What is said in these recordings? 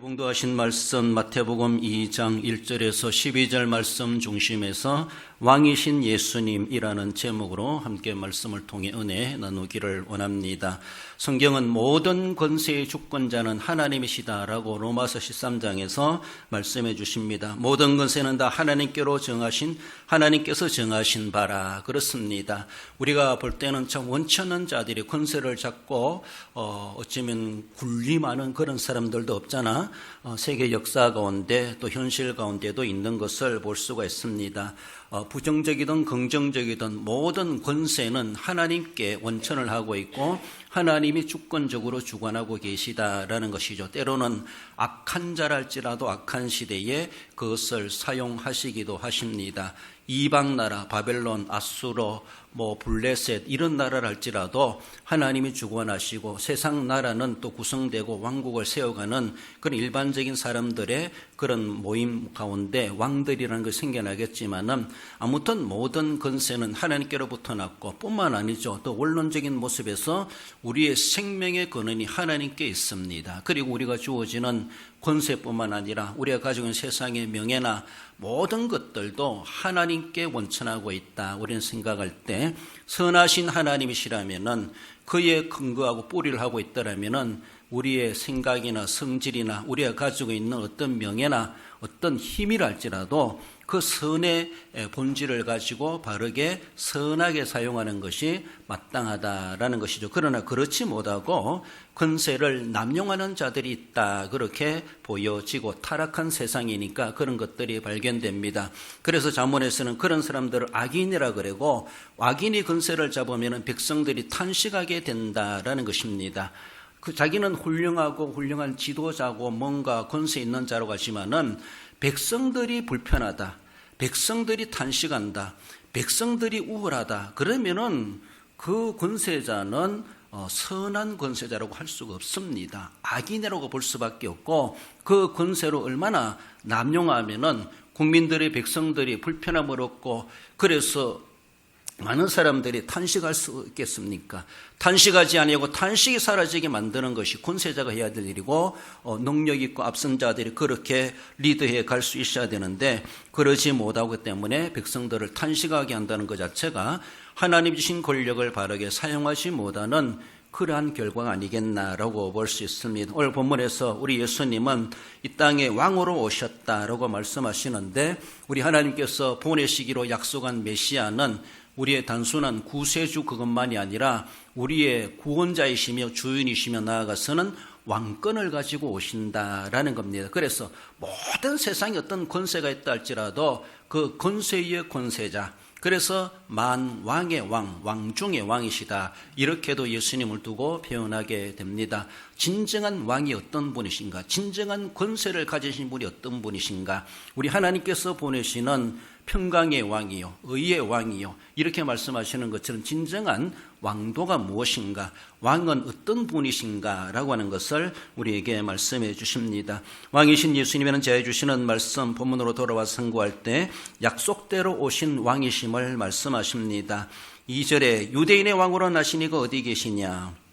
봉도하신 말씀 마태복음 2장 1절에서 12절 말씀 중심에서 왕이신 예수님이라는 제목으로 함께 말씀을 통해 은혜 나누기를 원합니다. 성경은 모든 권세의 주권자는 하나님이시다라고 로마서 13장에서 말씀해 주십니다. 모든 권세는 다 하나님께서 정하신 바라 그렇습니다. 우리가 볼 때는 참 원치 않는 자들이 권세를 잡고 어쩌면 군림하는 그런 사람들도 없잖아. 세계 역사 가운데 또 현실 가운데도 있는 것을 볼 수가 있습니다. 부정적이든 긍정적이든 모든 권세는 하나님께 원천을 하고 있고 하나님이 주권적으로 주관하고 계시다라는 것이죠. 때로는 악한 자랄지라도 악한 시대에 그것을 사용하시기도 하십니다. 이방 나라, 바벨론, 아수르, 블레셋 이런 나라를 할지라도 하나님이 주관하시고 세상 나라는 또 구성되고 왕국을 세워가는 그런 일반적인 사람들의 그런 모임 가운데 왕들이라는 것이 생겨나겠지만은 아무튼 모든 권세는 하나님께로부터 났고 뿐만 아니죠. 또 원론적인 모습에서 우리의 생명의 근원이 하나님께 있습니다. 그리고 우리가 주어지는 권세뿐만 아니라 우리가 가지고 있는 세상의 명예나 모든 것들도 하나님께 원천하고 있다. 우리는 생각할 때 선하신 하나님이시라면은 그에 근거하고 뿌리를 하고 있더라면은 우리의 생각이나 성질이나 우리가 가지고 있는 어떤 명예나 어떤 힘이랄지라도 그 선의 본질을 가지고 바르게 선하게 사용하는 것이 마땅하다라는 것이죠. 그러나 그렇지 못하고 권세를 남용하는 자들이 있다. 그렇게 보여지고 타락한 세상이니까 그런 것들이 발견됩니다. 그래서 잠언에서는 그런 사람들을 악인이라 그러고 악인이 권세를 잡으면 백성들이 탄식하게 된다라는 것입니다. 자기는 훌륭한 지도자고 뭔가 권세 있는 자로 가지만은 백성들이 불편하다, 백성들이 탄식한다, 백성들이 우울하다. 그러면은 그 권세자는 선한 권세자라고 할 수가 없습니다. 악인이라고 볼 수밖에 없고 그 권세로 얼마나 남용하면은 국민들의 백성들이 불편함을 얻고 그래서 많은 사람들이 탄식할 수 있겠습니까? 탄식하지 아니하고 탄식이 사라지게 만드는 것이 권세자가 해야 될 일이고 능력 있고 앞선 자들이 그렇게 리드해 갈 수 있어야 되는데 그러지 못하기 때문에 백성들을 탄식하게 한다는 것 자체가 하나님 주신 권력을 바르게 사용하지 못하는 그러한 결과가 아니겠나라고 볼 수 있습니다. 오늘 본문에서 우리 예수님은 이 땅에 왕으로 오셨다라고 말씀하시는데 우리 하나님께서 보내시기로 약속한 메시아는 우리의 단순한 구세주 그것만이 아니라 우리의 구원자이시며 주인이시며 나아가서는 왕권을 가지고 오신다라는 겁니다. 그래서 모든 세상에 어떤 권세가 있다 할지라도 그 권세의 권세자, 그래서 만왕의 왕 중의 왕이시다. 이렇게도 예수님을 두고 표현하게 됩니다. 진정한 왕이 어떤 분이신가? 진정한 권세를 가지신 분이 어떤 분이신가? 우리 하나님께서 보내시는 평강의 왕이요, 의의 왕이요, 이렇게 말씀하시는 것처럼 진정한 왕도가 무엇인가, 왕은 어떤 분이신가 라고 하는 것을 우리에게 말씀해 주십니다. 왕이신 예수님에는 제해 주시는 말씀 본문으로 돌아와서 선고할 때 약속대로 오신 왕이심을 말씀하십니다. 2절에 유대인의 왕으로 나신 이가 어디 계시냐?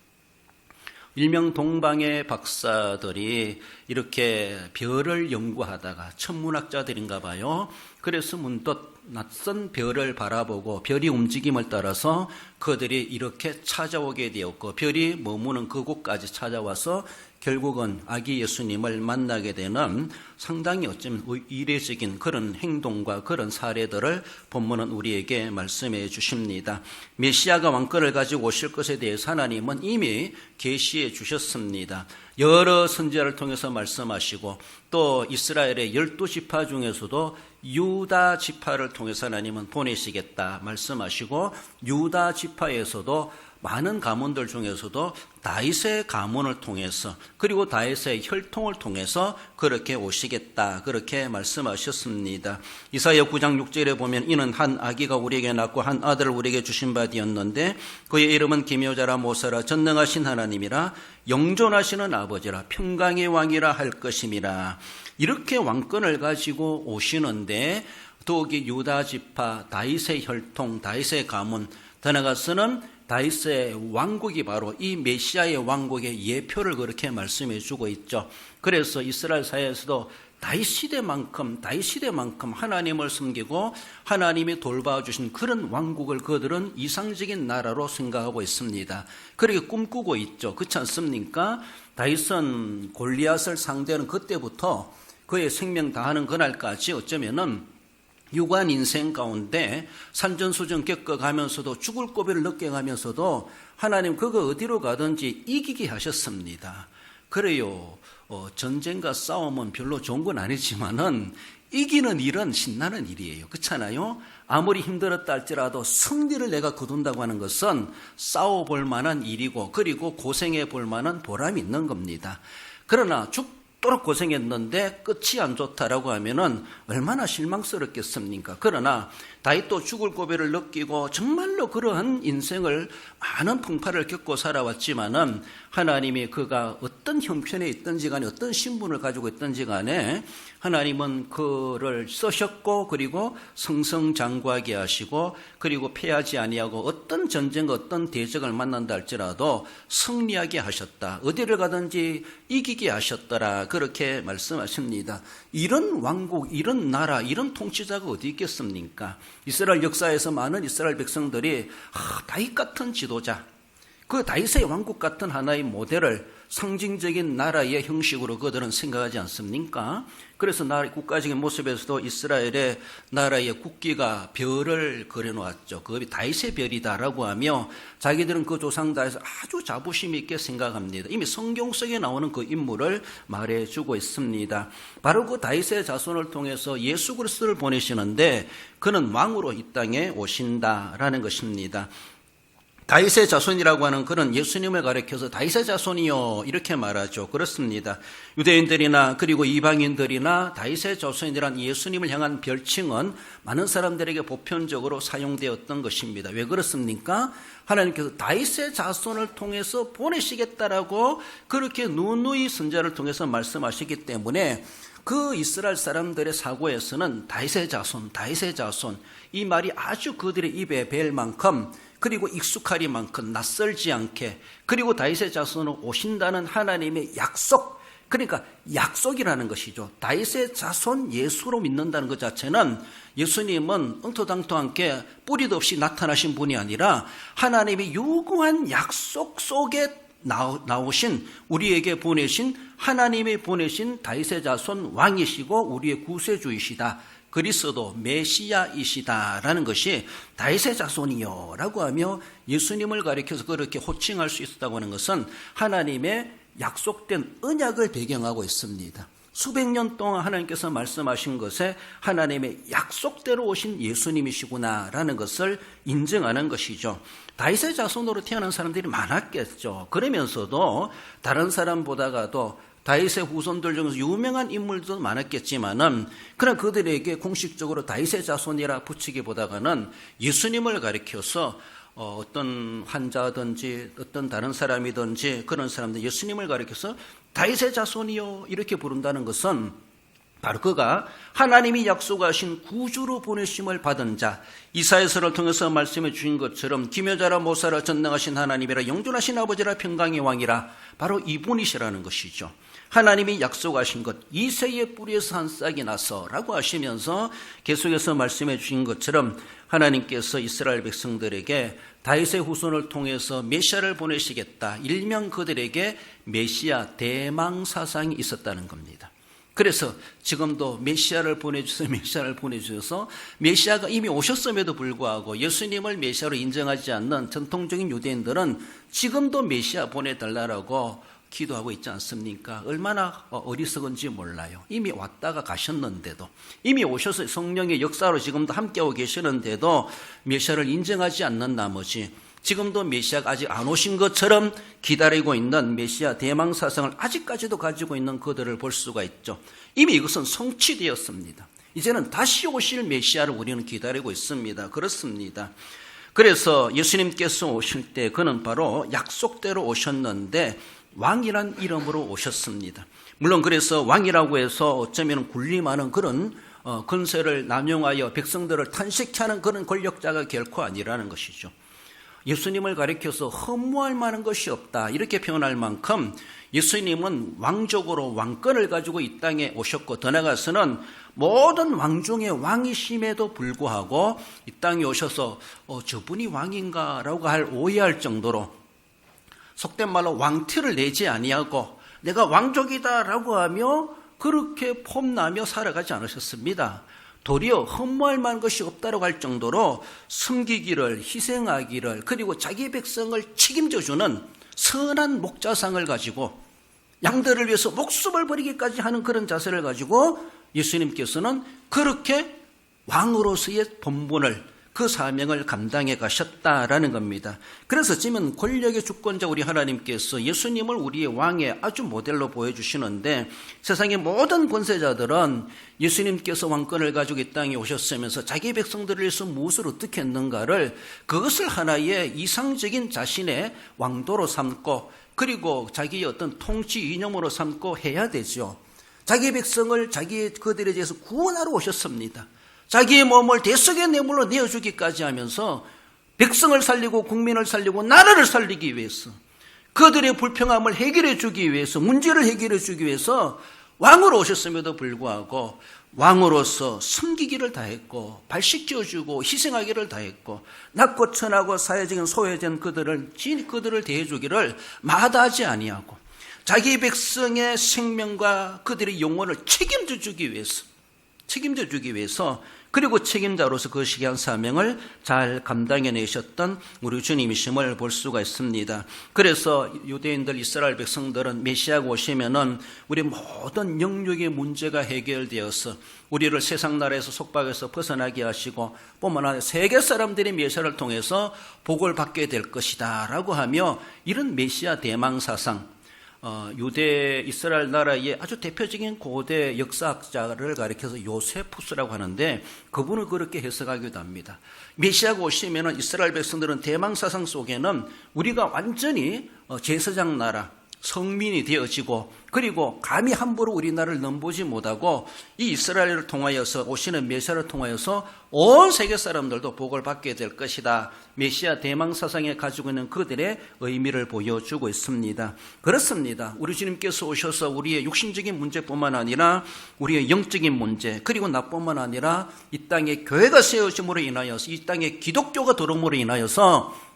일명 동방의 박사들이 이렇게 별을 연구하다가 천문학자들인가 봐요. 그래서 문득 낯선 별을 바라보고 별이 움직임을 따라서 그들이 이렇게 찾아오게 되었고 별이 머무는 그곳까지 찾아와서 결국은 아기 예수님을 만나게 되는 상당히 어쩌면 이례적인 그런 행동과 그런 사례들을 본문은 우리에게 말씀해 주십니다. 메시아가 왕권을 가지고 오실 것에 대해서 하나님은 이미 계시해 주셨습니다. 여러 선지자를 통해서 말씀하시고 또 이스라엘의 12지파 중에서도 유다 지파를 통해서 하나님은 보내시겠다 말씀하시고 유다 지파에서도 많은 가문들 중에서도 다윗의 가문을 통해서 그리고 다윗의 혈통을 통해서 그렇게 오시겠다 그렇게 말씀하셨습니다. 이사야 9장 6절에 보면 이는 한 아기가 우리에게 낳고 한 아들을 우리에게 주신 바 되었는데 그의 이름은 기묘자라 모사라 전능하신 하나님이라 영존하시는 아버지라 평강의 왕이라 할 것임이라. 이렇게 왕권을 가지고 오시는데 더욱이 유다 지파 다윗의 혈통 다윗의 가문 더 나아가서는 다윗의 왕국이 바로 이 메시아의 왕국의 예표를 그렇게 말씀해 주고 있죠. 그래서 이스라엘 사회에서도 다윗 시대만큼 하나님을 섬기고 하나님이 돌봐주신 그런 왕국을 그들은 이상적인 나라로 생각하고 있습니다. 그렇게 꿈꾸고 있죠. 그렇지 않습니까? 다윗은 골리앗을 상대하는 그때부터 그의 생명 다하는 그날까지 어쩌면은 유관 인생 가운데 산전수전 겪어가면서도 죽을 고비를 느껴가면서도 하나님 그거 어디로 가든지 이기게 하셨습니다. 그래요. 전쟁과 싸움은 별로 좋은 건 아니지만은 이기는 일은 신나는 일이에요. 그렇잖아요? 아무리 힘들었다 할지라도 승리를 내가 거둔다고 하는 것은 싸워볼 만한 일이고 그리고 고생해 볼 만한 보람이 있는 겁니다. 그러나 죽도록 고생했는데 끝이 안 좋다라고 하면은 얼마나 실망스럽겠습니까? 그러나 다윗도 죽을 고비를 느끼고 정말로 그러한 인생을 많은 풍파를 겪고 살아왔지만은 하나님이 그가 어떤 형편에 있든지 간에 어떤 신분을 가지고 있든지 간에 하나님은 그를 쓰셨고 그리고 승승장구하게 하시고 그리고 패하지 아니하고 어떤 전쟁과 어떤 대적을 만난다 할지라도 승리하게 하셨다. 어디를 가든지 이기게 하셨더라. 그렇게 말씀하십니다. 이런 왕국, 이런 나라, 이런 통치자가 어디 있겠습니까? 이스라엘 역사에서 많은 이스라엘 백성들이 다윗 같은 지도자, 그 다윗의 왕국 같은 하나의 모델을 상징적인 나라의 형식으로 그들은 생각하지 않습니까? 그래서 국가적인 모습에서도 이스라엘의 나라의 국기가 별을 그려놓았죠. 그것이 다윗의 별이다라고 하며 자기들은 그 조상 다윗을 아주 자부심 있게 생각합니다. 이미 성경 속에 나오는 그 인물을 말해주고 있습니다. 바로 그 다윗의 자손을 통해서 예수 그리스도를 보내시는데 그는 왕으로 이 땅에 오신다라는 것입니다. 다윗의 자손이라고 하는 그런 예수님을 가리켜서 다윗의 자손이요 이렇게 말하죠. 그렇습니다. 유대인들이나 그리고 이방인들이나 다윗의 자손이란 예수님을 향한 별칭은 많은 사람들에게 보편적으로 사용되었던 것입니다. 왜 그렇습니까? 하나님께서 다윗의 자손을 통해서 보내시겠다라고 그렇게 누누이 선지자를 통해서 말씀하시기 때문에 그 이스라엘 사람들의 사고에서는 다윗의 자손 이 말이 아주 그들의 입에 뵐 만큼 그리고 익숙하리만큼 낯설지 않게 그리고 다윗의 자손으로 오신다는 하나님의 약속, 그러니까 약속이라는 것이죠. 다윗의 자손 예수로 믿는다는 것 자체는 예수님은 엉터당터하게 뿌리도 없이 나타나신 분이 아니라 하나님이 요구한 약속 속에 나오신 우리에게 보내신 하나님이 보내신 다윗의 자손 왕이시고 우리의 구세주이시다. 그리스도 메시아이시다라는 것이 다윗의 자손이요 라고 하며 예수님을 가리켜서 그렇게 호칭할 수 있었다고 하는 것은 하나님의 약속된 언약을 배경하고 있습니다. 수백 년 동안 하나님께서 말씀하신 것에 하나님의 약속대로 오신 예수님이시구나라는 것을 인정하는 것이죠. 다윗의 자손으로 태어난 사람들이 많았겠죠. 그러면서도 다른 사람보다가도 다윗의 후손들 중에서 유명한 인물도 많았겠지만은 그러나 그들에게 공식적으로 다윗의 자손이라 붙이기보다는 예수님을 가리켜서 어떤 환자든지 어떤 다른 사람이든지 그런 사람들 예수님을 가리켜서 다윗의 자손이요 이렇게 부른다는 것은 바로 그가 하나님이 약속하신 구주로 보내심을 받은 자, 이사야서를 통해서 말씀해 주신 것처럼 기묘자라 모사라 전능하신 하나님이라 영존하신 아버지라 평강의 왕이라 바로 이분이시라는 것이죠. 하나님이 약속하신 것, 이새의 뿌리에서 한 싹이 나서라고 하시면서 계속해서 말씀해 주신 것처럼 하나님께서 이스라엘 백성들에게 다윗의 후손을 통해서 메시아를 보내시겠다. 일명 그들에게 메시아 대망 사상이 있었다는 겁니다. 그래서 지금도 메시아를 보내주셔서 메시아가 이미 오셨음에도 불구하고 예수님을 메시아로 인정하지 않는 전통적인 유대인들은 지금도 메시아 보내달라고 기도하고 있지 않습니까? 얼마나 어리석은지 몰라요. 이미 왔다가 가셨는데도, 이미 오셔서 성령의 역사로 지금도 함께하고 계시는데도 메시아를 인정하지 않는 나머지 지금도 메시아가 아직 안 오신 것처럼 기다리고 있는 메시아 대망 사상을 아직까지도 가지고 있는 그들을 볼 수가 있죠. 이미 이것은 성취되었습니다. 이제는 다시 오실 메시아를 우리는 기다리고 있습니다. 그렇습니다. 그래서 예수님께서 오실 때 그는 바로 약속대로 오셨는데 왕이란 이름으로 오셨습니다. 물론 그래서 왕이라고 해서 어쩌면 군림하는 그런 권세를 남용하여 백성들을 탄식케 하는 그런 권력자가 결코 아니라는 것이죠. 예수님을 가리켜서 허무할 만한 것이 없다 이렇게 표현할 만큼 예수님은 왕족으로 왕권을 가지고 이 땅에 오셨고 더 나아가서는 모든 왕 중에 왕이심에도 불구하고 이 땅에 오셔서 저분이 왕인가 라고 오해할 정도로 속된 말로 왕티를 내지 아니하고 내가 왕족이다 라고 하며 그렇게 폼나며 살아가지 않으셨습니다. 도리어 허무할 만한 것이 없다고 할 정도로 섬기기를 희생하기를 그리고 자기 백성을 책임져주는 선한 목자상을 가지고 양들을 위해서 목숨을 버리기까지 하는 그런 자세를 가지고 예수님께서는 그렇게 왕으로서의 본분을 그 사명을 감당해 가셨다라는 겁니다. 그래서 지금 권력의 주권자 우리 하나님께서 예수님을 우리의 왕의 아주 모델로 보여주시는데 세상의 모든 권세자들은 예수님께서 왕권을 가지고 이 땅에 오셨으면서 자기 백성들을 위해서 무엇을 어떻게 했는가를 그것을 하나의 이상적인 자신의 왕도로 삼고 그리고 자기의 어떤 통치 이념으로 삼고 해야 되죠. 자기 백성을 그들에 대해서 구원하러 오셨습니다. 자기의 몸을 대속의 뇌물로 내어주기까지 하면서 백성을 살리고 국민을 살리고 나라를 살리기 위해서 그들의 불평함을 해결해 주기 위해서 문제를 해결해 주기 위해서 왕으로 오셨음에도 불구하고 왕으로서 섬기기를 다했고 발시켜주고 희생하기를 다했고 낮고 천하고 사회적인 소외된 그들을 대해주기를 마다하지 아니하고 자기 백성의 생명과 그들의 영혼을 책임져 주기 위해서 그리고 책임자로서 그 시기한 사명을 잘 감당해내셨던 우리 주님이심을 볼 수가 있습니다. 그래서 유대인들 이스라엘 백성들은 메시아가 오시면은 우리 모든 영역의 문제가 해결되어서 우리를 세상 나라에서 속박에서 벗어나게 하시고 뿐만 아니라 세계 사람들이 메시아를 통해서 복을 받게 될 것이다 라고 하며 이런 메시아 대망사상 유대 이스라엘 나라의 아주 대표적인 고대 역사학자를 가리켜서 요세푸스라고 하는데 그분을 그렇게 해석하기도 합니다. 메시아가 오시면 이스라엘 백성들은 대망사상 속에는 우리가 완전히 제사장 나라 성민이 되어지고 그리고 감히 함부로 우리나라를 넘보지 못하고 이 이스라엘을 통하여서 오시는 메시아를 통하여서 온 세계 사람들도 복을 받게 될 것이다. 메시아 대망사상에 가지고 있는 그들의 의미를 보여주고 있습니다. 그렇습니다. 우리 주님께서 오셔서 우리의 육신적인 문제뿐만 아니라 우리의 영적인 문제 그리고 나뿐만 아니라 이 땅에 교회가 세워짐으로 인하여서 이 땅에 기독교가 들어옴으로 인하여서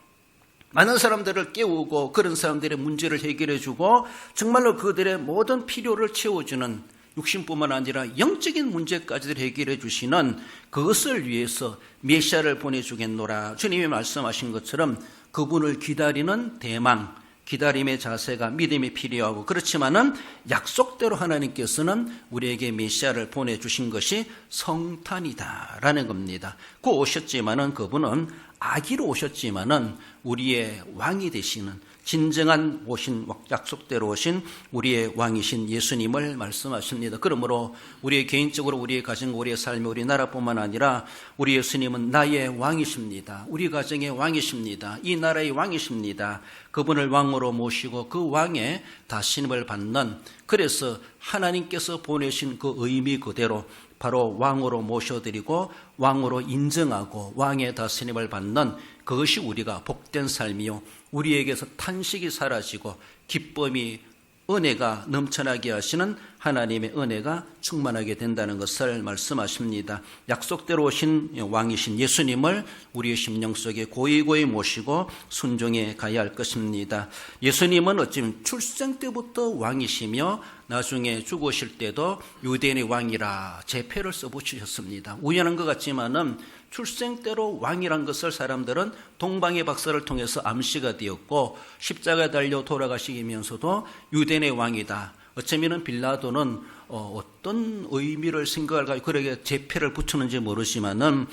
많은 사람들을 깨우고 그런 사람들의 문제를 해결해주고 정말로 그들의 모든 필요를 채워주는 육신뿐만 아니라 영적인 문제까지 해결해 주시는 그것을 위해서 메시아를 보내주겠노라. 주님이 말씀하신 것처럼 그분을 기다리는 대망, 기다림의 자세가 믿음이 필요하고 그렇지만은 약속대로 하나님께서는 우리에게 메시아를 보내주신 것이 성탄이다라는 겁니다. 그 오셨지만은 그분은 아기로 오셨지만은 우리의 왕이 되시는 진정한 오신 약속대로 오신 우리의 왕이신 예수님을 말씀하십니다. 그러므로 우리의 개인적으로 우리의 가정, 우리의 삶, 우리 나라뿐만 아니라 우리 예수님은 나의 왕이십니다. 우리 가정의 왕이십니다. 이 나라의 왕이십니다. 그분을 왕으로 모시고 그 왕의 다스림을 받는 그래서 하나님께서 보내신 그 의미 그대로 바로 왕으로 모셔드리고 왕으로 인정하고 왕의 다스림을 받는 그것이 우리가 복된 삶이요 우리에게서 탄식이 사라지고 기쁨이 은혜가 넘쳐나게 하시는 하나님의 은혜가 충만하게 된다는 것을 말씀하십니다. 약속대로 오신 왕이신 예수님을 우리의 심령 속에 고이고이 모시고 순종해 가야 할 것입니다. 예수님은 어찌면 출생 때부터 왕이시며 나중에 죽으실 때도 유대인의 왕이라 제패를 써붙이셨습니다. 우연한 것 같지만은 출생 때로 왕이란 것을 사람들은 동방의 박사를 통해서 암시가 되었고 십자가에 달려 돌아가시면서도 유대인의 왕이다. 어쩌면 빌라도는 어떤 의미를 생각을 가지고 그에게 제패를 붙였는지 모르지만은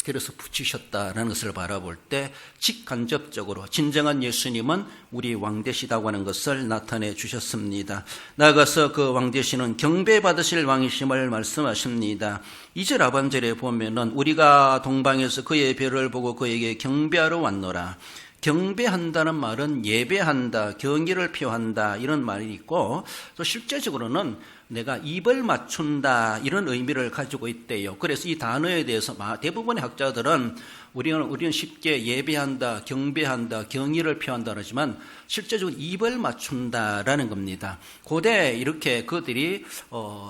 그래서 붙이셨다라는 것을 바라볼 때 직간접적으로 진정한 예수님은 우리 왕 되시다고 하는 것을 나타내 주셨습니다. 나아가서 그 왕 되시는 경배받으실 왕이심을 말씀하십니다. 2절 하반절에 보면은 우리가 동방에서 그의 별을 보고 그에게 경배하러 왔노라. 경배한다는 말은 예배한다, 경의를 표한다 이런 말이 있고 또 실제적으로는 내가 입을 맞춘다 이런 의미를 가지고 있대요. 그래서 이 단어에 대해서 대부분의 학자들은 우리는 쉽게 예배한다, 경배한다, 경의를 표한다 그러지만 실제적으로 입을 맞춘다라는 겁니다. 고대 이렇게 그들이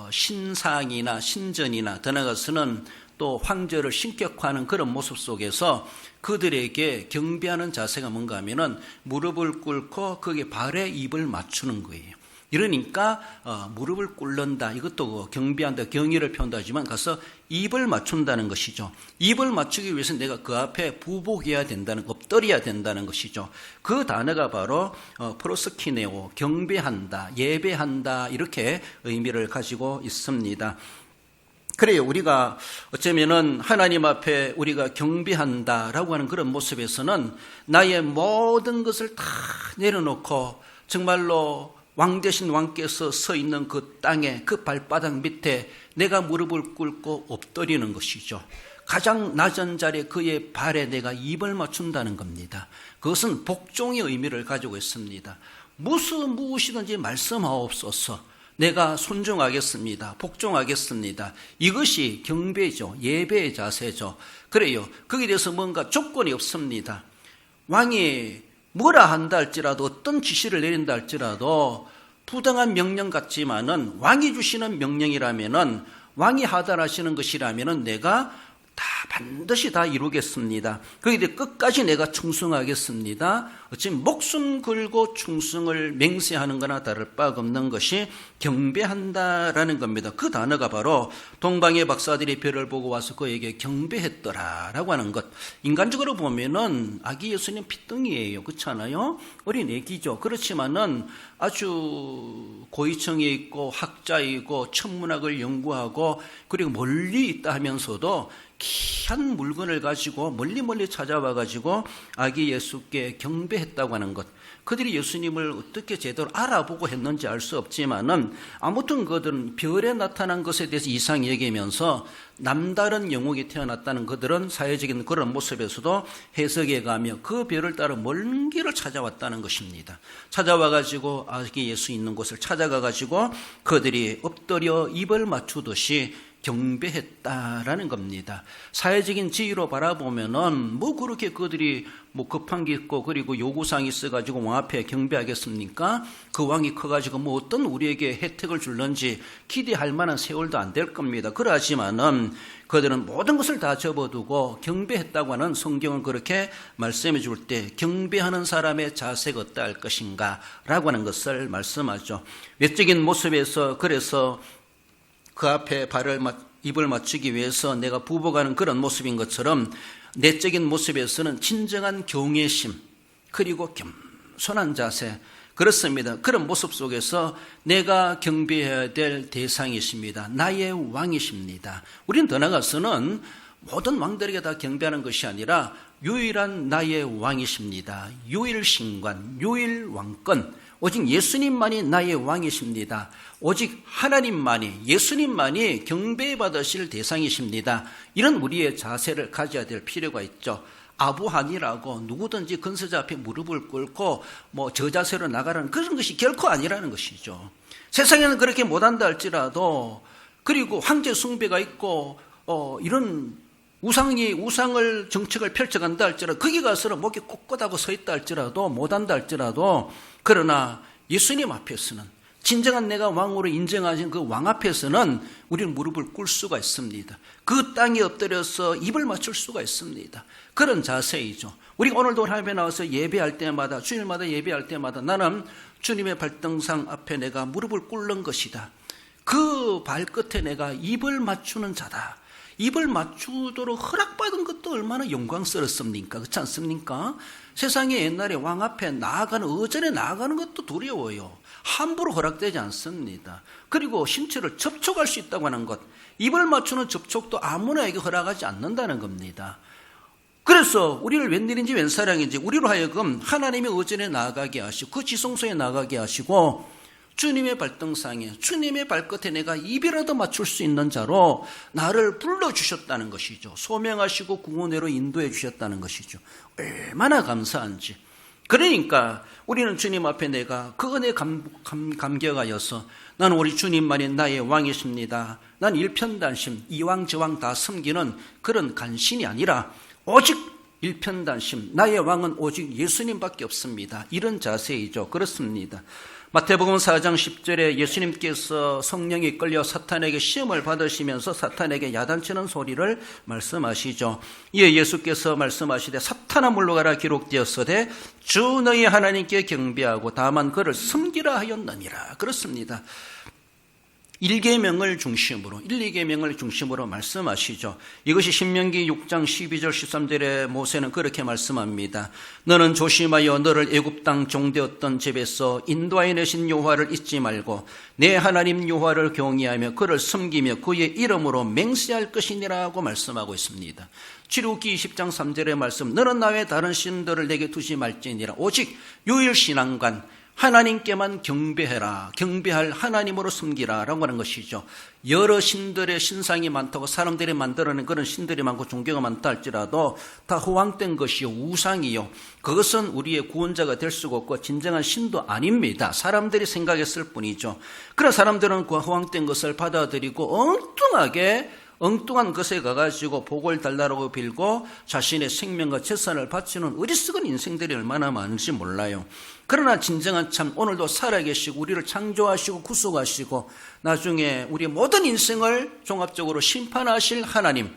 신상이나 신전이나 더 나아가서는 또 황제를 신격화하는 그런 모습 속에서 그들에게 경배하는 자세가 뭔가 하면은 무릎을 꿇고 거기에 발에 입을 맞추는 거예요. 이러니까 무릎을 꿇는다. 이것도 경배한다, 경의를 표한다 하지만 가서 입을 맞춘다는 것이죠. 입을 맞추기 위해서 내가 그 앞에 부복해야 된다는, 엎드려야 된다는 것이죠. 그 단어가 바로 프로스키네오, 경배한다, 예배한다 이렇게 의미를 가지고 있습니다. 그래요. 우리가 어쩌면은 하나님 앞에 우리가 경배한다라고 하는 그런 모습에서는 나의 모든 것을 다 내려놓고 정말로 왕 대신 왕께서 서 있는 그 땅에 그 발바닥 밑에 내가 무릎을 꿇고 엎드리는 것이죠. 가장 낮은 자리에 그의 발에 내가 입을 맞춘다는 겁니다. 그것은 복종의 의미를 가지고 있습니다. 무엇이든지 말씀하옵소서. 내가 순종하겠습니다. 복종하겠습니다. 이것이 경배죠. 예배의 자세죠. 그래요. 거기에 대해서 뭔가 조건이 없습니다. 왕이 뭐라 한다 할지라도 어떤 지시를 내린다 할지라도 부당한 명령 같지만은 왕이 주시는 명령이라면은 왕이 하달하시는 것이라면은 내가 다 반드시 다 이루겠습니다. 거기에 끝까지 내가 충성하겠습니다. 어찌 목숨 걸고 충성을 맹세하는 거나 다를 바 없는 것이 경배한다라는 겁니다. 그 단어가 바로 동방의 박사들이 별을 보고 와서 그에게 경배했더라라고 하는 것. 인간적으로 보면은 아기 예수님 핏덩이에요. 그렇잖아요? 어린 애기죠. 그렇지만은 아주 고위층에 있고 학자이고 천문학을 연구하고 그리고 멀리 있다 하면서도 귀한 물건을 가지고 멀리 찾아와 가지고 아기 예수께 경배했다고 하는 것. 그들이 예수님을 어떻게 제대로 알아보고 했는지 알 수 없지만은 아무튼 그들은 별에 나타난 것에 대해서 이상히 여기면서 남다른 영웅이 태어났다는 그들은 사회적인 그런 모습에서도 해석해 가며 그 별을 따라 먼 길을 찾아왔다는 것입니다. 찾아와 가지고 아기 예수 있는 곳을 찾아가 가지고 그들이 엎드려 입을 맞추듯이 경배했다라는 겁니다. 사회적인 지위로 바라보면은 그렇게 그들이 급한 게 있고 그리고 요구사항이 있어가지고 왕 앞에 경배하겠습니까? 그 왕이 커가지고 어떤 우리에게 혜택을 줄는지 기대할 만한 세월도 안 될 겁니다. 그러하지만은 그들은 모든 것을 다 접어두고 경배했다고 하는 성경은 그렇게 말씀해 줄 때 경배하는 사람의 자세가 어떠할 것인가 라고 하는 것을 말씀하죠. 외적인 모습에서 그래서 그 앞에 입을 맞추기 위해서 내가 부복하는 그런 모습인 것처럼 내적인 모습에서는 진정한 경외심 그리고 겸손한 자세 그렇습니다. 그런 모습 속에서 내가 경배해야 될 대상이십니다. 나의 왕이십니다. 우리는 더 나아가서는 모든 왕들에게 다 경배하는 것이 아니라 유일한 나의 왕이십니다. 유일신관, 유일왕권 오직 예수님만이 나의 왕이십니다. 오직 하나님만이 예수님만이 경배받으실 대상이십니다. 이런 우리의 자세를 가져야 될 필요가 있죠. 아부하니라고 누구든지 건설자 앞에 무릎을 꿇고 저 자세로 나가라는 그런 것이 결코 아니라는 것이죠. 세상에는 그렇게 못한다 할지라도 그리고 황제 숭배가 있고 이런 우상을 정책을 펼쳐간다 할지라도 거기 가서는 목이 꼿꼿하고 서 있다 할지라도 못한다 할지라도 그러나 예수님 앞에서는 진정한 내가 왕으로 인정하신 그 왕 앞에서는 우리는 무릎을 꿇을 수가 있습니다. 그 땅에 엎드려서 입을 맞출 수가 있습니다. 그런 자세이죠. 우리가 오늘도 하나님에 나와서 예배할 때마다 주일마다 예배할 때마다 나는 주님의 발등상 앞에 내가 무릎을 꿇는 것이다. 그 발끝에 내가 입을 맞추는 자다. 입을 맞추도록 허락받은 것도 얼마나 영광스럽습니까? 그렇지 않습니까? 세상에 옛날에 왕 앞에 의전에 나아가는 것도 두려워요. 함부로 허락되지 않습니다. 그리고 신체를 접촉할 수 있다고 하는 것, 입을 맞추는 접촉도 아무나에게 허락하지 않는다는 겁니다. 그래서 우리를 웬일인지 웬사랑인지 우리로 하여금 하나님의 의전에 나아가게 하시고 그 지성소에 나아가게 하시고 주님의 발등상에 주님의 발끝에 내가 입이라도 맞출 수 있는 자로 나를 불러주셨다는 것이죠. 소명하시고 구원회로 인도해 주셨다는 것이죠. 얼마나 감사한지. 그러니까 우리는 주님 앞에 내가 그 은혜 감격하여서 나는 우리 주님만이 나의 왕이십니다. 난 일편단심, 이왕 저왕 다 섬기는 그런 간신이 아니라 오직 일편단심, 나의 왕은 오직 예수님밖에 없습니다. 이런 자세이죠. 그렇습니다. 마태복음 4장 10절에 예수님께서 성령이 끌려 사탄에게 시험을 받으시면서 사탄에게 야단치는 소리를 말씀하시죠. 이에 예수께서 말씀하시되 사탄아 물러가라 기록되었으되 주 너희 하나님께 경배하고 다만 그를 섬기라 하였느니라. 그렇습니다. 1계명을 중심으로 2계명을 중심으로 말씀하시죠. 이것이 신명기 6장 12절 13절에 모세는 그렇게 말씀합니다. 너는 조심하여 너를 애굽 땅 종되었던 집에서 인도하여 내신 여호와를 잊지 말고 내 하나님 여호와를 경외하며 그를 섬기며 그의 이름으로 맹세할 것이니라고 말씀하고 있습니다. 출애굽기 20장 3절의 말씀, 너는 나외 다른 신들을 내게 두지 말지니라. 오직 유일신앙관 하나님께만 경배해라. 경배할 하나님으로 섬기라 라고 하는 것이죠. 여러 신들의 신상이 많다고 사람들이 만들어낸 그런 신들이 많고 종교가 많다 할지라도 다 허황된 것이요 우상이요, 그것은 우리의 구원자가 될 수가 없고 진정한 신도 아닙니다. 사람들이 생각했을 뿐이죠. 그런 사람들은 그 허황된 것을 받아들이고 엉뚱한 것에 가가지고 복을 달라고 빌고 자신의 생명과 재산을 바치는 어리석은 인생들이 얼마나 많은지 몰라요. 그러나 진정한 참 오늘도 살아계시고 우리를 창조하시고 구속하시고 나중에 우리 모든 인생을 종합적으로 심판하실 하나님,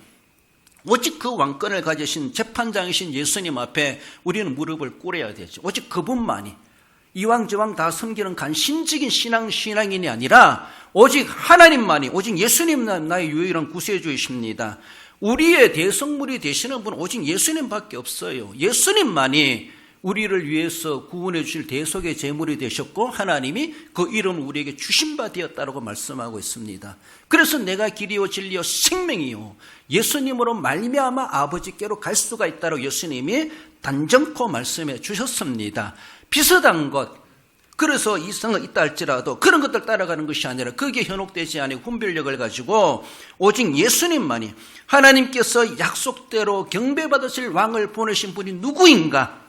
오직 그 왕권을 가지신 재판장이신 예수님 앞에 우리는 무릎을 꿇어야 되죠. 오직 그분만이 이왕저왕 다 섬기는 간신적인 신앙인이 아니라 오직 하나님만이, 오직 예수님 나의 유일한 구세주이십니다. 우리의 대성물이 되시는 분은 오직 예수님밖에 없어요. 예수님만이 우리를 위해서 구원해 주실 대속의 제물이 되셨고 하나님이 그 이름을 우리에게 주신 바 되었다고 말씀하고 있습니다. 그래서 내가 길이요 진리요 생명이요 예수님으로 말미암아 아버지께로 갈 수가 있다고 예수님이 단정코 말씀해 주셨습니다. 비슷한 것, 그래서 이성은 있다 할지라도 그런 것들 따라가는 것이 아니라 그게 현혹되지 아니고 분별력을 가지고 오직 예수님만이, 하나님께서 약속대로 경배받으실 왕을 보내신 분이 누구인가,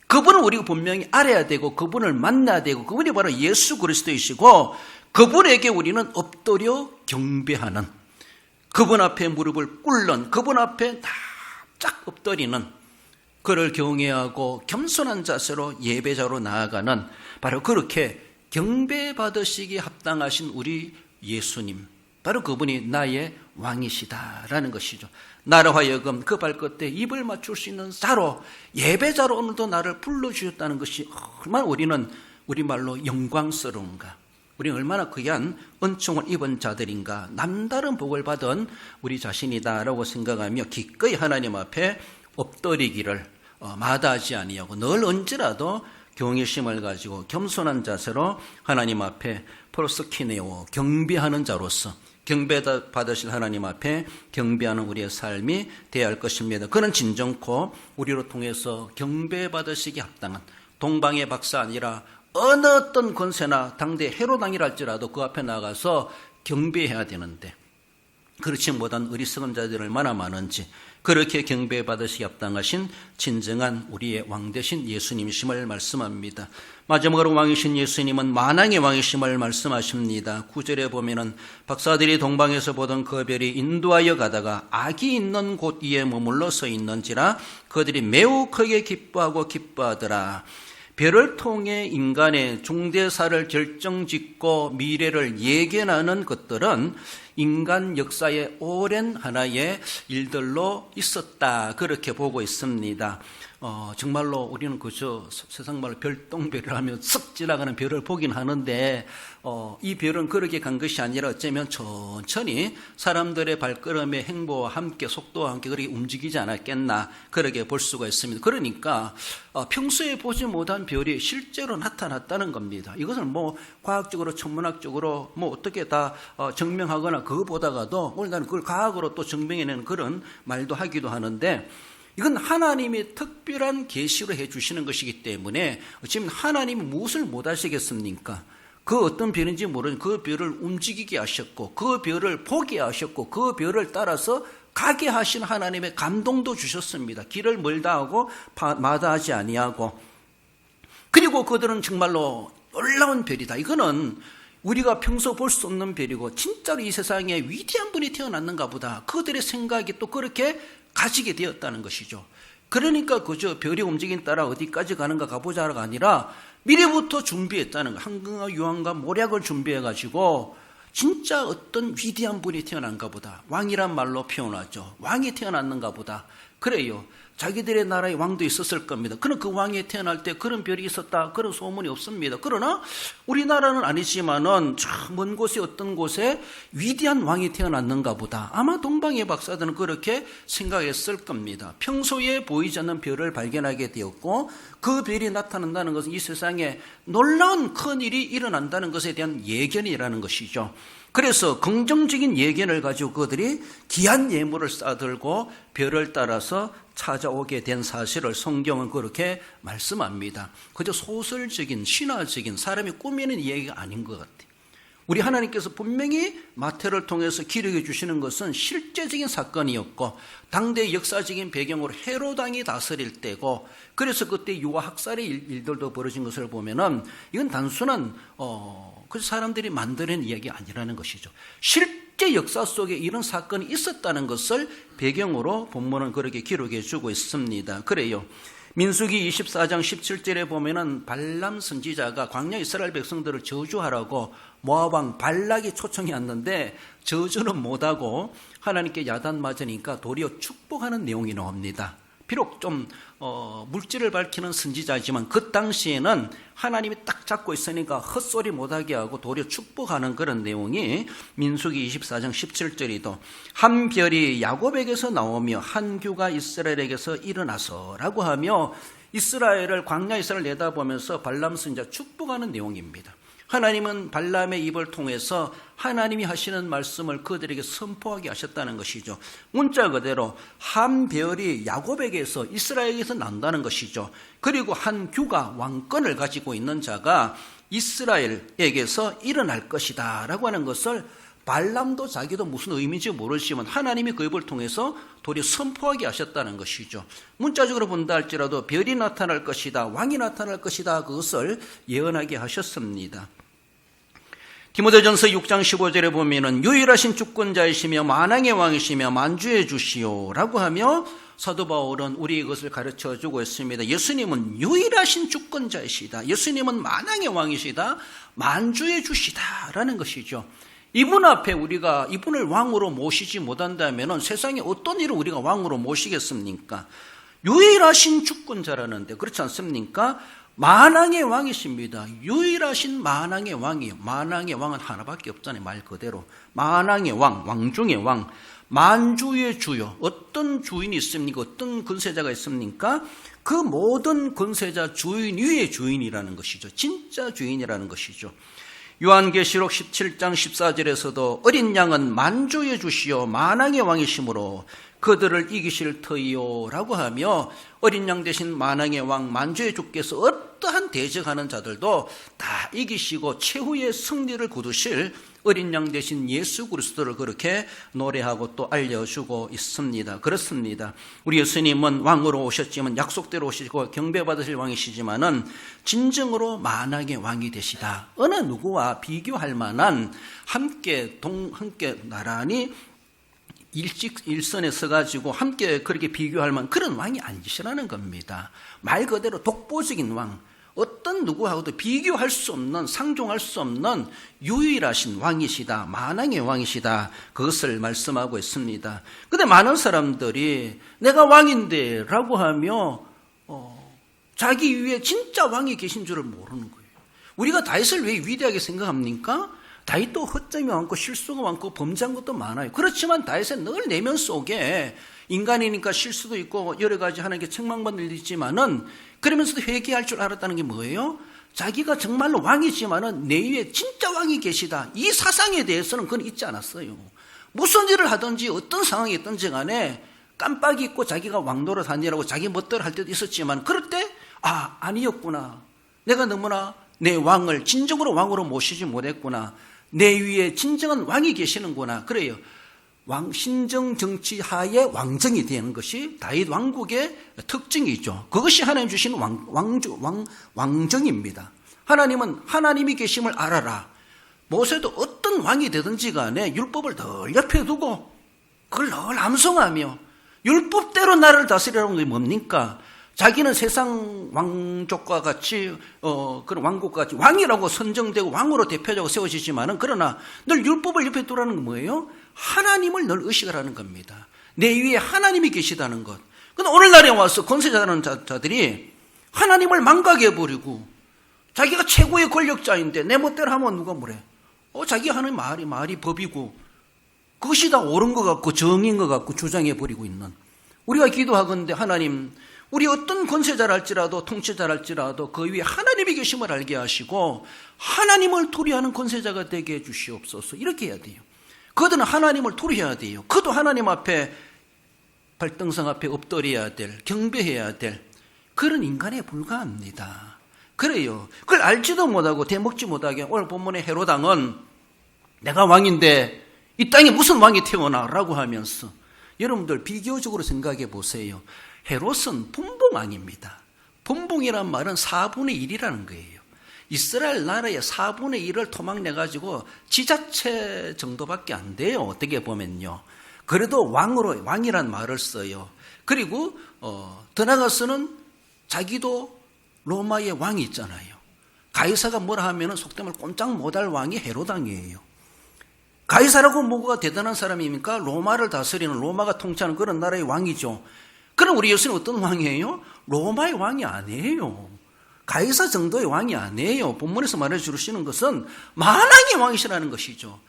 그분을 우리가 분명히 알아야 되고 그분을 만나야 되고 그분이 바로 예수 그리스도이시고 그분에게 우리는 엎드려 경배하는, 그분 앞에 무릎을 꿇는, 그분 앞에 납작 엎드리는, 그를 경외하고 겸손한 자세로 예배자로 나아가는, 바로 그렇게 경배받으시기에 합당하신 우리 예수님, 바로 그분이 나의 왕이시다라는 것이죠. 나로 하여금 그 발끝에 입을 맞출 수 있는 자로, 예배자로 오늘도 나를 불러주셨다는 것이 얼마나 우리는 우리말로 영광스러운가, 우리는 얼마나 귀한 은총을 입은 자들인가, 남다른 복을 받은 우리 자신이다라고 생각하며 기꺼이 하나님 앞에 엎드리기를 마다하지 아니하고 늘 언제라도 경외심을 가지고 겸손한 자세로 하나님 앞에 프로스키네오 경배하는 자로서 경배받으실 하나님 앞에 경배하는 우리의 삶이 되어야 할 것입니다. 그는 진정코 우리로 통해서 경배받으시기 합당한 동방의 박사 아니라 어느 어떤 권세나 당대 헤로당이라 할지라도 그 앞에 나가서 경배해야 되는데 그렇지 못한 어리석은 자들이 얼마나 많은지, 그렇게 경배받으시기 합당하신 진정한 우리의 왕 되신 예수님이심을 말씀합니다. 마지막으로 왕이신 예수님은 만왕의 왕이심을 말씀하십니다. 9절에 보면은 박사들이 동방에서 보던 그 별이 인도하여 가다가 악이 있는 곳 위에 머물러 서 있는지라 그들이 매우 크게 기뻐하더라. 별을 통해 인간의 중대사를 결정짓고 미래를 예견하는 것들은 인간 역사의 오랜 하나의 일들로 있었다, 그렇게 보고 있습니다. 정말로 우리는 그저 세상말로 별똥별을 하면 쓱 지나가는 별을 보긴 하는데 이 별은 그렇게 간 것이 아니라 어쩌면 천천히 사람들의 발걸음의 행보와 함께 속도와 함께 그렇게 움직이지 않았겠나, 그렇게 볼 수가 있습니다. 그러니까 평소에 보지 못한 별이 실제로 나타났다는 겁니다. 이것을 뭐 과학적으로 천문학적으로 뭐 어떻게 다 증명하거나 그거보다가도 오늘 나는 그걸 과학으로 또 증명해내는 그런 말도 하기도 하는데, 이건 하나님이 특별한 계시로 해주시는 것이기 때문에 지금 하나님이 무엇을 못하시겠습니까? 그 어떤 별인지 모르는 그 별을 움직이게 하셨고 그 별을 보게 하셨고 그 별을 따라서 가게 하신 하나님의 감동도 주셨습니다. 길을 멀다 하고 마다하지 아니하고 그리고 그들은 정말로 놀라운 별이다. 이거는 우리가 평소 볼 수 없는 별이고 진짜로 이 세상에 위대한 분이 태어났는가 보다. 그들의 생각이 또 그렇게 가지게 되었다는 것이죠. 그러니까 그저 별이 움직임 따라 어디까지 가는가 가보자가 아니라 미리부터 준비했다는 거. 한강과 유황과 모략을 준비해가지고 진짜 어떤 위대한 분이 태어난가 보다. 왕이란 말로 표현하죠. 왕이 태어났는가 보다. 그래요. 자기들의 나라에 왕도 있었을 겁니다. 그러나 그 왕이 태어날 때 그런 별이 있었다, 그런 소문이 없습니다. 그러나 우리나라는 아니지만은 저 먼 곳에 어떤 곳에 위대한 왕이 태어났는가 보다. 아마 동방의 박사들은 그렇게 생각했을 겁니다. 평소에 보이지 않는 별을 발견하게 되었고 그 별이 나타난다는 것은 이 세상에 놀라운 큰 일이 일어난다는 것에 대한 예견이라는 것이죠. 그래서 긍정적인 예견을 가지고 그들이 귀한 예물을 싸들고 별을 따라서 찾아오게 된 사실을 성경은 그렇게 말씀합니다. 그저 소설적인 신화적인 사람이 꾸미는 이야기가 아닌 것 같아요. 우리 하나님께서 분명히 마태를 통해서 기록해 주시는 것은 실제적인 사건이었고 당대 역사적인 배경으로 헤롯 왕이 다스릴 때고 그래서 그때 유아 학살의 일들도 벌어진 것을 보면은 이건 단순한 그 사람들이 만드는 이야기 아니라는 것이죠. 실제 역사 속에 이런 사건이 있었다는 것을 배경으로 본문은 그렇게 기록해 주고 있습니다. 그래요. 민수기 24장 17절에 보면은 발람 선지자가 광야 이스라엘 백성들을 저주하라고 모압 왕 발락이 초청이 왔는데 저주는 못하고 하나님께 야단 맞으니까 도리어 축복하는 내용이 나옵니다. 비록 좀 물질을 밝히는 선지자지만 그 당시에는 하나님이 딱 잡고 있으니까 헛소리 못하게 하고 도리어 축복하는 그런 내용이 민수기 24장 17절이도 한 별이 야곱에게서 나오며 한 규가 이스라엘에게서 일어나서라고 하며 이스라엘을 광야 이스라엘을 내다보면서 발람 선지자 축복하는 내용입니다. 하나님은 발람의 입을 통해서 하나님이 하시는 말씀을 그들에게 선포하게 하셨다는 것이죠. 문자 그대로 한 별이 야곱에게서 이스라엘에게서 난다는 것이죠. 그리고 한 규가 왕권을 가지고 있는 자가 이스라엘에게서 일어날 것이다 라고 하는 것을 발람도 자기도 무슨 의미인지 모르지만 하나님이 그 입을 통해서 도리어 선포하게 하셨다는 것이죠. 문자적으로 본다 할지라도 별이 나타날 것이다, 왕이 나타날 것이다, 그것을 예언하게 하셨습니다. 디모데전서 6장 15절에 보면은 유일하신 주권자이시며 만왕의 왕이시며 만주의 주시오라고 하며 사도 바울은 우리 이것을 가르쳐주고 있습니다. 예수님은 유일하신 주권자이시다. 예수님은 만왕의 왕이시다. 만주의 주시다라는 것이죠. 이분 앞에 우리가 이분을 왕으로 모시지 못한다면 세상에 어떤 일을 우리가 왕으로 모시겠습니까? 유일하신 주권자라는데 그렇지 않습니까? 만왕의 왕이십니다. 유일하신 만왕의 왕이에요. 만왕의 왕은 하나밖에 없잖아요. 말 그대로. 만왕의 왕, 왕 중의 왕, 만주의 주요. 어떤 주인이 있습니까? 어떤 권세자가 있습니까? 그 모든 권세자 주인 위의 주인이라는 것이죠. 진짜 주인이라는 것이죠. 요한계시록 17장 14절에서도 어린 양은 만주의 주시요 만왕의 왕이시므로 그들을 이기실 터이요 라고 하며 어린 양 대신 만왕의 왕 만주의 주께서 어떠한 대적하는 자들도 다 이기시고 최후의 승리를 거두실 어린 양 대신 예수 그리스도를 그렇게 노래하고 또 알려주고 있습니다. 그렇습니다. 우리 예수님은 왕으로 오셨지만 약속대로 오시고 경배받으실 왕이시지만은 진정으로 만왕의 왕이 되시다. 어느 누구와 비교할 만한 함께 나란히 일선에 서가지고 함께 그렇게 비교할 만한 그런 왕이 아니시라는 겁니다. 말 그대로 독보적인 왕, 어떤 누구하고도 비교할 수 없는, 상종할 수 없는 유일하신 왕이시다, 만왕의 왕이시다, 그것을 말씀하고 있습니다. 근데 많은 사람들이 내가 왕인데 라고 하며 자기 위에 진짜 왕이 계신 줄을 모르는 거예요. 우리가 다윗을 왜 위대하게 생각합니까? 다윗도 허점이 많고 실수가 많고 범죄한 것도 많아요. 그렇지만 다윗은 늘 내면 속에 인간이니까 실수도 있고 여러 가지 하나님께 책망받는 일도 있지만은 그러면서도 회개할 줄 알았다는 게 뭐예요? 자기가 정말로 왕이지만은 내 위에 진짜 왕이 계시다. 이 사상에 대해서는 그건 잊지 않았어요. 무슨 일을 하든지 어떤 상황이 있든지 간에 깜빡이 잊고 자기가 왕 노릇하느라고 자기 멋대로 할 때도 있었지만 그럴 때 아니었구나. 내가 너무나 내 왕을 진정으로 왕으로 모시지 못했구나. 내 위에 진정한 왕이 계시는구나. 그래요. 신정 정치 하에 왕정이 되는 것이 다윗 왕국의 특징이죠. 그것이 하나님 주신 왕정입니다. 하나님은 하나님이 계심을 알아라. 모세도 어떤 왕이 되든지 간에 율법을 늘 옆에 두고 그걸 늘 암송하며 율법대로 나를 다스리라는 게 뭡니까? 자기는 세상 왕족과 같이 그런 왕국과 같이 왕이라고 선정되고 왕으로 대표자고 세워지지만은 그러나 늘 율법을 옆에 두라는 건 뭐예요? 하나님을 늘 의식하라는 겁니다. 내 위에 하나님이 계시다는 것. 근데 오늘날에 와서 권세자라는 자들이 하나님을 망각해버리고 자기가 최고의 권력자인데 내 멋대로 하면 누가 뭐래? 자기 하는 말이 법이고 그것이 다 옳은 것 같고 정인 것 같고 주장해버리고 있는 우리가 기도하건대 하나님 우리 어떤 권세자랄지라도 통치자랄지라도 그 위에 하나님이 계심을 알게 하시고 하나님을 토리하는 권세자가 되게 해 주시옵소서. 이렇게 해야 돼요. 그들은 하나님을 토리해야 돼요. 그도 하나님 앞에 발등상 앞에 엎드려야 될 경배해야 될 그런 인간에 불과합니다. 그래요. 그걸 알지도 못하고 대먹지 못하게 오늘 본문의 헤롯왕은 내가 왕인데 이 땅에 무슨 왕이 태어나라고 하면서 여러분들 비교적으로 생각해 보세요. 헤롯은 분봉왕입니다. 분봉이란 말은 4분의 1이라는 거예요. 이스라엘 나라의 4분의 1을 토막내가지고 지자체 정도밖에 안 돼요. 어떻게 보면요. 그래도 왕이란 말을 써요. 그리고 더 나아가서는 자기도 로마의 왕이 있잖아요. 가이사가 뭐라 하면은 속되면 꼼짝 못할 왕이 헤롯왕이에요. 가이사라고 뭐가 대단한 사람입니까? 로마를 다스리는 로마가 통치하는 그런 나라의 왕이죠. 그럼 우리 예수는 어떤 왕이에요? 로마의 왕이 아니에요. 가이사 정도의 왕이 아니에요. 본문에서 말해주시는 것은 만왕의 왕이시라는 것이죠.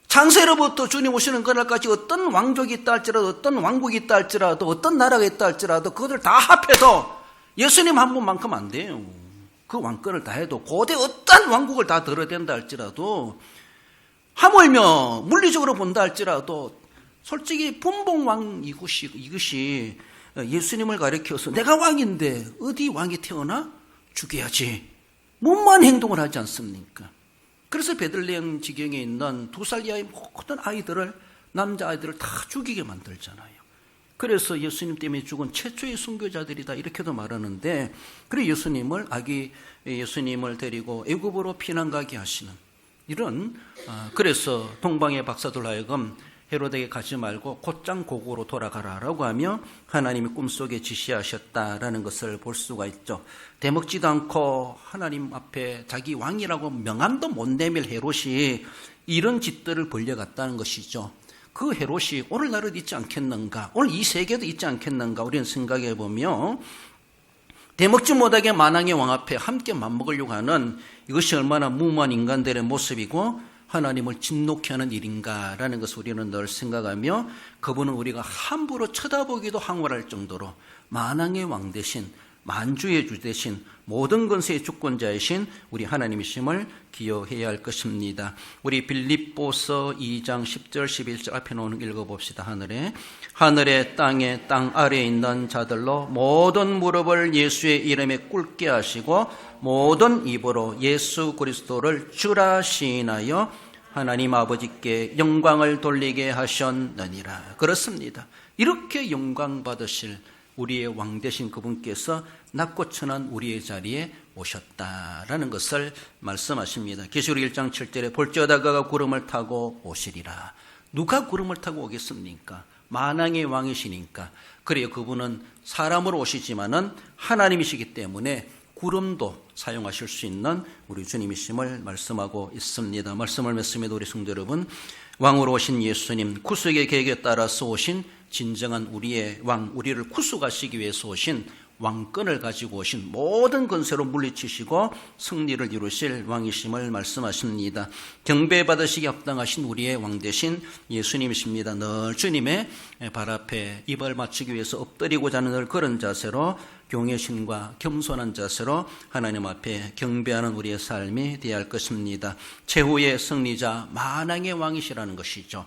창세로부터 주님 오시는 그날까지 어떤 왕족이 있다 할지라도 어떤 왕국이 있다 할지라도 어떤 나라가 있다 할지라도 그것을 다 합해도 예수님 한 분만큼 안 돼요. 그 왕권을 다 해도 고대 어떤 왕국을 다 들어댄다 할지라도 하물며 물리적으로 본다 할지라도 솔직히 분봉왕 이것이 예수님을 가리켜서 내가 왕인데 어디 왕이 태어나? 죽여야지. 못만 행동을 하지 않습니까? 그래서 베들레헴 지경에 있는 2살 이하의 모든 아이들을 남자아이들을 다 죽이게 만들잖아요. 그래서 예수님 때문에 죽은 최초의 순교자들이다 이렇게도 말하는데 그래 예수님을 데리고 애굽으로 피난 가게 하시는 이런 그래서 동방의 박사들 하여금 헤롯에게 가지 말고 곧장 고국으로 돌아가라라고 하며 하나님이 꿈속에 지시하셨다라는 것을 볼 수가 있죠. 대먹지도 않고 하나님 앞에 자기 왕이라고 명함도 못 내밀 헤롯이 이런 짓들을 벌려갔다는 것이죠. 그 헤롯이 오늘날에도 있지 않겠는가? 오늘 이 세계도 있지 않겠는가? 우리는 생각해 보면 대먹지 못하게 만왕의 왕 앞에 함께 맞먹으려고 하는 이것이 얼마나 무모한 인간들의 모습이고 하나님을 진노케 하는 일인가라는 것을 우리는 늘 생각하며 그분은 우리가 함부로 쳐다보기도 황홀할 정도로 만왕의 왕 대신 만주의 주 대신 모든 권세의 주권자이신 우리 하나님이심을 기억해야 할 것입니다. 우리 빌립보서 2장 10절 11절 앞에 놓은 읽어봅시다. 하늘에 땅에 땅 아래에 있는 자들로 모든 무릎을 예수의 이름에 꿇게 하시고 모든 입으로 예수 그리스도를 주라 시인하여 하나님 아버지께 영광을 돌리게 하셨느니라. 그렇습니다. 이렇게 영광 받으실 우리의 왕 되신 그분께서 낮고 천한 우리의 자리에 오셨다라는 것을 말씀하십니다. 계시록 1장 7절에 볼지어다 그가 구름을 타고 오시리라. 누가 구름을 타고 오겠습니까? 만왕의 왕이시니까. 그래요. 그분은 사람으로 오시지만은 하나님이시기 때문에 구름도 사용하실 수 있는 우리 주님이심을 말씀하고 있습니다. 말씀을 맺습니다. 우리 성도 여러분, 왕으로 오신 예수님, 구속의 계획에 따라서 오신 진정한 우리의 왕, 우리를 구속하시기 위해서 오신 왕권을 가지고 오신 모든 권세로 물리치시고 승리를 이루실 왕이심을 말씀하십니다. 경배받으시기 합당하신 우리의 왕 되신 예수님이십니다. 늘 주님의 발 앞에 입을 맞추기 위해서 엎드리고자 하는 늘 그런 자세로 경외심과 겸손한 자세로 하나님 앞에 경배하는 우리의 삶이 되어야 할 것입니다. 최후의 승리자 만왕의 왕이시라는 것이죠.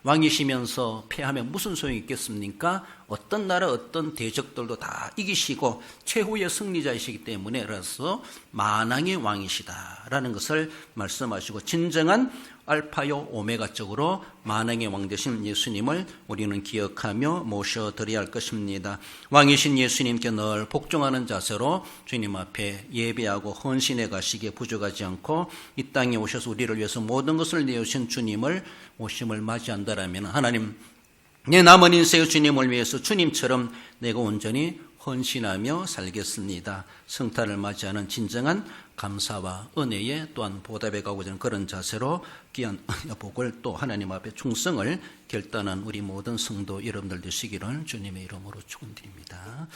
왕이시면서 패하면 무슨 소용이 있겠습니까? 어떤 나라 어떤 대적들도 다 이기시고 최후의 승리자이시기 때문에 그래서 만왕의 왕이시다라는 것을 말씀하시고 진정한 알파요 오메가적으로 만왕의 왕 되신 예수님을 우리는 기억하며 모셔드려야 할 것입니다. 왕이신 예수님께 늘 복종하는 자세로 주님 앞에 예배하고 헌신해 가시기에 부족하지 않고 이 땅에 오셔서 우리를 위해서 모든 것을 내어주신 주님을 오심을 맞이한다라면 하나님, 내 남은 인생의 주님을 위해서 주님처럼 내가 온전히 헌신하며 살겠습니다. 성탄을 맞이하는 진정한 감사와 은혜에 또한 보답해 가고자 하는 그런 자세로 귀한 복을 또 하나님 앞에 충성을 결단한 우리 모든 성도 여러분들 되시기를 주님의 이름으로 축원드립니다.